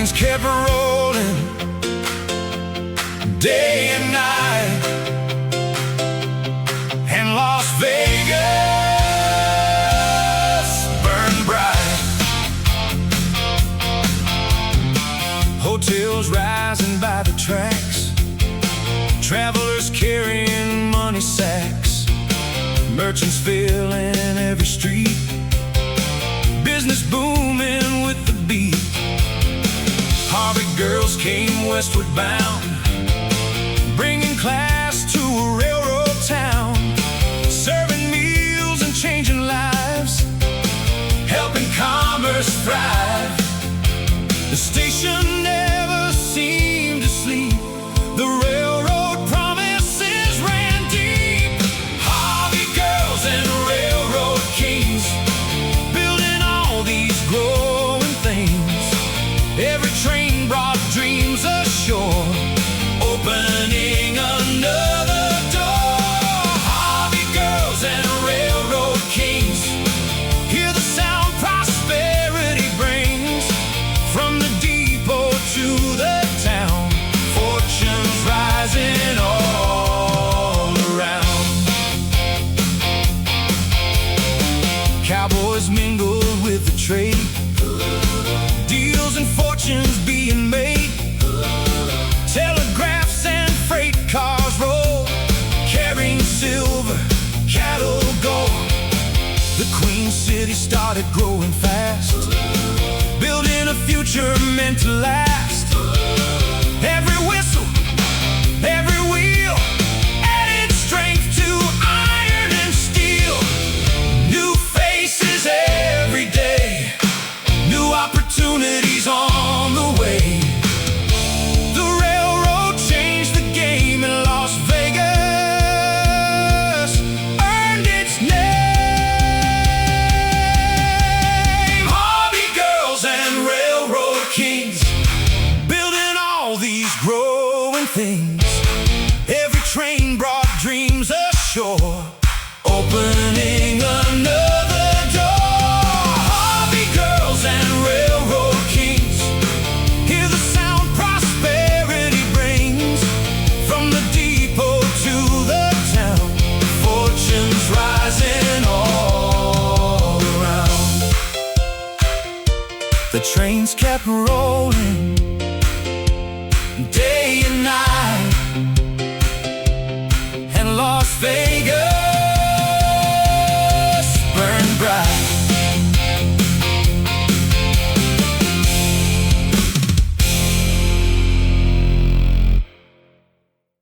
trains kept rolling day and night, and Las Vegas burned bright. Hotels rising by the tracks, travelers carrying money sacks, merchants filling every street, business booming with the beat. Harvey girls came westward bound, bringing class to a railroad town, serving meals and changing lives, helping commerce thrive. The station never seemed to sleep, the railroad promises ran deep. Harvey girls and railroad kings, building all these growing things. Every train brought dreams ashore, opening another door. Harvey girls and railroad kings, hear the sound prosperity brings. From the depot to the town, fortunes rising all around. Cowboys mingled with the trade, deals and fortunes being made. Telegraphs and freight cars roll, carrying silver, cattle, gold. The Queen City started growing fast, building a future meant to last. Every whistle, every wheel added strength to iron and steel. New faces every day, new opportunities on the way. The railroad changed the game, and Las Vegas earned its name. Harvey girls and railroad kings, building all these growing things.